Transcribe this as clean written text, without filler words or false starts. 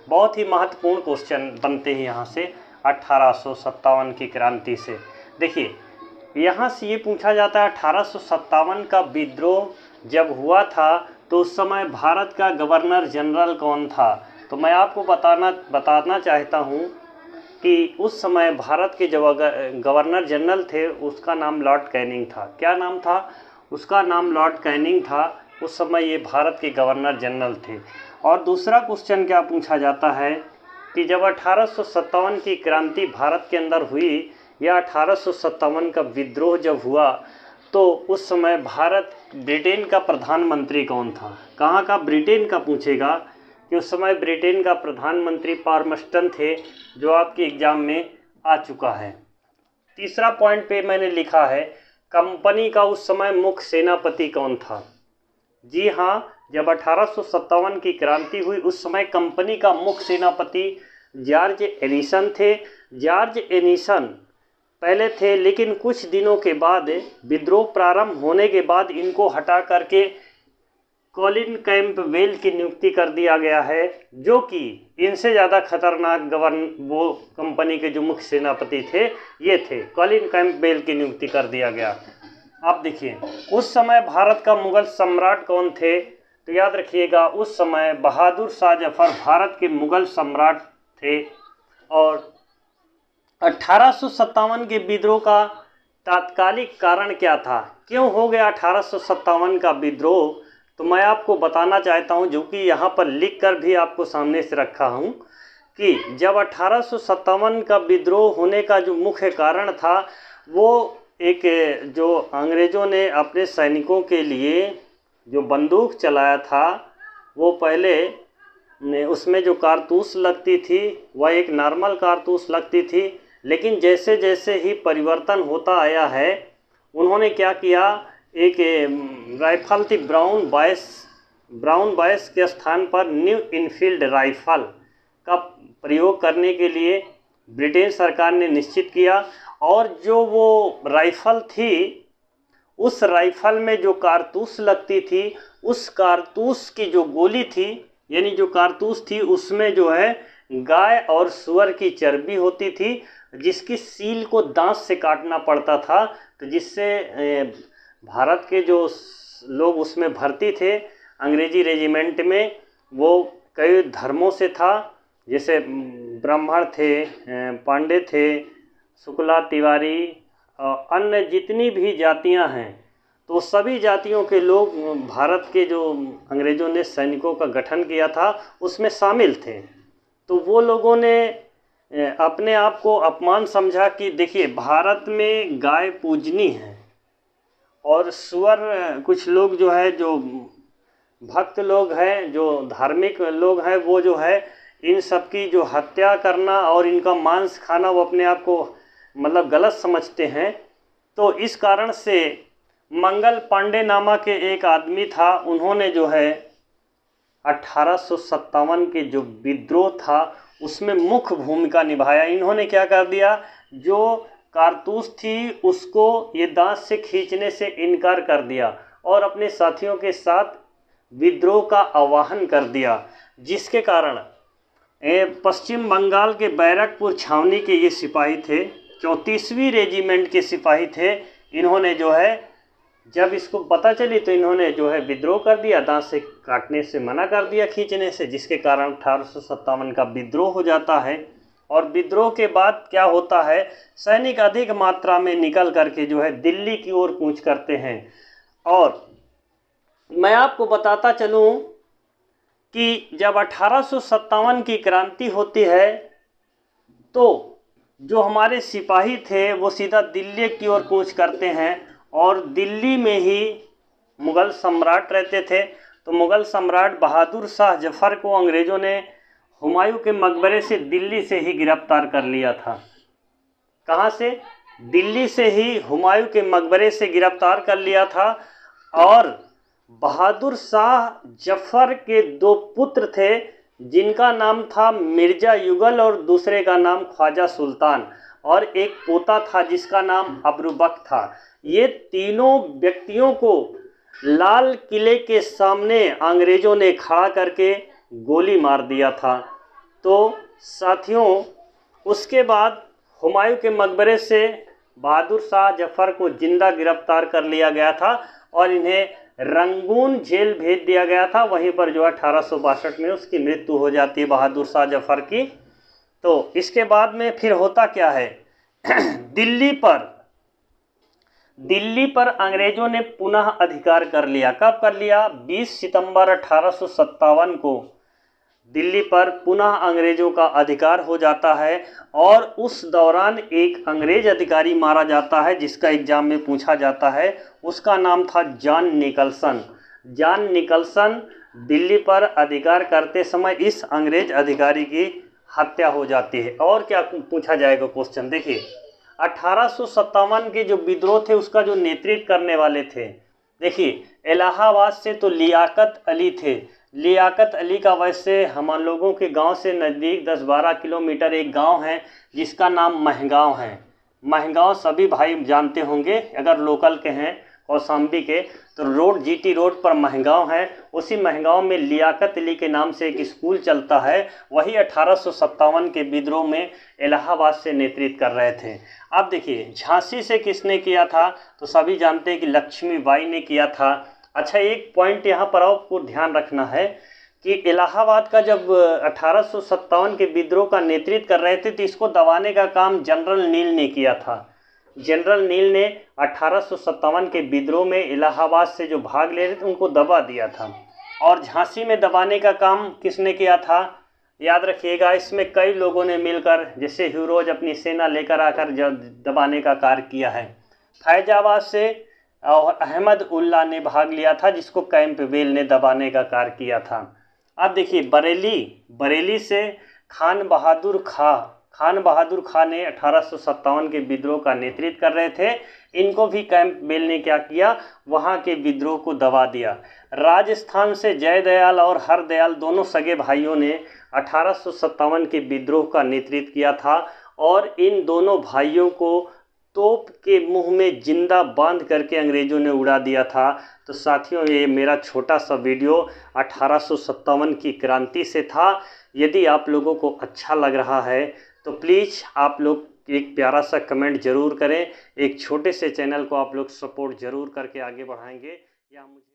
बहुत ही महत्वपूर्ण क्वेश्चन बनते हैं यहाँ से 1857 की क्रांति से। देखिए यहाँ से ये पूछा जाता है 1857 का विद्रोह जब हुआ था तो उस समय भारत का गवर्नर जनरल कौन था। तो मैं आपको बताना चाहता हूँ कि उस समय भारत के जो गवर्नर जनरल थे उसका नाम लॉर्ड कैनिंग था। क्या नाम था उसका? नाम लॉर्ड कैनिंग था। उस समय ये भारत के गवर्नर जनरल थे। और दूसरा क्वेश्चन क्या पूछा जाता है कि जब 1857 की क्रांति भारत के अंदर हुई या 1857 का विद्रोह जब हुआ तो उस समय भारत ब्रिटेन का प्रधानमंत्री कौन था। कहाँ का? ब्रिटेन का पूछेगा कि उस समय ब्रिटेन का प्रधानमंत्री पाल्मर्स्टन थे, जो आपके एग्जाम में आ चुका है। तीसरा पॉइंट पे मैंने लिखा है कंपनी का उस समय मुख्य सेनापति कौन था। जी हाँ, जब 1857 की क्रांति हुई उस समय कंपनी का मुख्य सेनापति जॉर्ज एडिसन थे। जॉर्ज एडिसन पहले थे, लेकिन कुछ दिनों के बाद विद्रोह प्रारंभ होने के बाद इनको हटा करके कॉलिन कैंपबेल की नियुक्ति कर दिया गया है, जो कि इनसे ज़्यादा खतरनाक वो कंपनी के जो मुख्य सेनापति थे ये थे। कॉलिन कैंपबेल की नियुक्ति कर दिया गया। आप देखिए उस समय भारत का मुगल सम्राट कौन थे। तो याद रखिएगा उस समय बहादुर शाह जफर भारत के मुगल सम्राट थे। और 1857 के विद्रोह का तात्कालिक कारण क्या था, क्यों हो गया 1857 का विद्रोह, तो मैं आपको बताना चाहता हूं, जो कि यहाँ पर लिख कर भी आपको सामने से रखा हूं कि जब 1857 का विद्रोह होने का जो मुख्य कारण था वो एक जो अंग्रेज़ों ने अपने सैनिकों के लिए जो बंदूक चलाया था वो पहले उसमें जो कारतूस लगती थी वह एक नॉर्मल कारतूस लगती थी, लेकिन जैसे जैसे ही परिवर्तन होता आया है उन्होंने क्या किया, एक राइफल थी ब्राउन बॉयस के स्थान पर न्यू इनफील्ड राइफल का प्रयोग करने के लिए ब्रिटेन सरकार ने निश्चित किया। और जो वो राइफल थी उस राइफल में जो कारतूस लगती थी उस कारतूस की जो गोली थी यानी जो कारतूस थी उसमें जो है गाय और सूअर की चर्बी होती थी, जिसकी सील को दांत से काटना पड़ता था। तो जिससे भारत के जो लोग उसमें भर्ती थे अंग्रेजी रेजिमेंट में वो कई धर्मों से था, जैसे ब्राह्मण थे, पांडे थे, शुक्ला, तिवारी, अन्य जितनी भी जातियां हैं तो सभी जातियों के लोग भारत के जो अंग्रेज़ों ने सैनिकों का गठन किया था उसमें शामिल थे। तो वो लोगों ने अपने आप को अपमान समझा कि देखिए भारत में गाय पूजनी है और सुअर, कुछ लोग जो है जो भक्त लोग हैं, जो धार्मिक लोग हैं, वो जो है इन सब की जो हत्या करना और इनका मांस खाना वो अपने आप को मतलब गलत समझते हैं। तो इस कारण से मंगल पांडे नामक के एक आदमी था, उन्होंने जो है 1857 के जो विद्रोह था उसमें मुख्य भूमिका निभाया। इन्होंने क्या कर दिया, जो कारतूस थी उसको ये दांत से खींचने से इनकार कर दिया और अपने साथियों के साथ विद्रोह का आह्वान कर दिया, जिसके कारण पश्चिम बंगाल के बैरकपुर छावनी के ये सिपाही थे, 34वीं रेजिमेंट के सिपाही थे। इन्होंने जो है जब इसको पता चली तो इन्होंने जो है विद्रोह कर दिया, दांत से काटने से मना कर दिया, खींचने से, जिसके कारण 1857 का विद्रोह हो जाता है। और विद्रोह के बाद क्या होता है, सैनिक अधिक मात्रा में निकल करके जो है दिल्ली की ओर कूच करते हैं। और मैं आपको बताता चलूँ कि जब 1857 की क्रांति होती है तो जो हमारे सिपाही थे वो सीधा दिल्ली की ओर कूच करते हैं और दिल्ली में ही मुग़ल सम्राट रहते थे। तो मुग़ल सम्राट बहादुर शाह जफ़र को अंग्रेज़ों ने हुमायूं के मकबरे से दिल्ली से ही गिरफ्तार कर लिया था। कहाँ से? दिल्ली से ही हुमायूं के मकबरे से गिरफ्तार कर लिया था। और बहादुर शाह जफ़र के दो पुत्र थे, जिनका नाम था मिर्ज़ा युगल और दूसरे का नाम ख्वाजा सुल्तान, और एक पोता था जिसका नाम अबरुबक था। ये तीनों व्यक्तियों को लाल किले के सामने अंग्रेज़ों ने खड़ा करके गोली मार दिया था। तो साथियों उसके बाद हुमायूं के मकबरे से बहादुर शाह जफर को जिंदा गिरफ्तार कर लिया गया था और इन्हें रंगून जेल भेज दिया गया था। वहीं पर जो 1862 में उसकी मृत्यु हो जाती है बहादुर शाह जफर की। तो इसके बाद में फिर होता क्या है दिल्ली पर अंग्रेजों ने पुनः अधिकार कर लिया। कब कर लिया? 20 सितंबर 1857 को दिल्ली पर पुनः अंग्रेजों का अधिकार हो जाता है और उस दौरान एक अंग्रेज अधिकारी मारा जाता है जिसका एग्जाम में पूछा जाता है। उसका नाम था John Nicholson. John Nicholson Delhi पर अधिकार करते समय इस अंग्रेज अधिकारी की हत्या हो जाती है। और क्या पूछा जाएगा क्वेश्चन, देखिए 1857 के जो विद्रोह थे उसका जो नेतृत्व करने वाले थे, देखिए इलाहाबाद से तो लियाकत अली थे। लियाकत अली का वैसे हम लोगों के गांव से नज़दीक 10-12 किलोमीटर एक गांव है जिसका नाम महगांव है। महगांव सभी भाई जानते होंगे अगर लोकल के हैं कौशाम्बी के, तो रोड जीटी रोड पर महगांव है। उसी महगांव में लियाकत अली के नाम से एक स्कूल चलता है। वही 1857 के विद्रोह में इलाहाबाद से नेतृत्व कर रहे थे। अब देखिए झांसी से किसने किया था, तो सभी जानते हैं कि लक्ष्मीबाई ने किया था। अच्छा एक पॉइंट यहाँ पर आपको ध्यान रखना है कि इलाहाबाद का जब 1857 के विद्रोह का नेतृत्व कर रहे थे तो इसको दबाने का काम जनरल नील ने किया था। जनरल नील ने 1857 के विद्रोह में इलाहाबाद से जो भाग ले रहे थे उनको दबा दिया था। और झांसी में दबाने का काम किसने किया था, याद रखिएगा, इसमें कई लोगों ने मिलकर, जैसे हीरोज अपनी सेना लेकर आकर दबाने का कार्य किया है। फैजाबाद से और अहमद उल्ला ने भाग लिया था जिसको कैंपबेल ने दबाने का कार्य किया था। अब देखिए बरेली से खान बहादुर खां ने 1857 के विद्रोह का नेतृत्व कर रहे थे। इनको भी कैंपबेल ने क्या किया, वहाँ के विद्रोह को दबा दिया। राजस्थान से जयदयाल और हरदयाल दोनों सगे भाइयों ने 1857 के विद्रोह का नेतृत्व किया था और इन दोनों भाइयों को तोप के मुंह में जिंदा बांध करके अंग्रेजों ने उड़ा दिया था। तो साथियों ये मेरा छोटा सा वीडियो 1857 की क्रांति से था। यदि आप लोगों को अच्छा लग रहा है तो प्लीज़ आप लोग एक प्यारा सा कमेंट ज़रूर करें। एक छोटे से चैनल को आप लोग सपोर्ट ज़रूर करके आगे बढ़ाएंगे या मुझे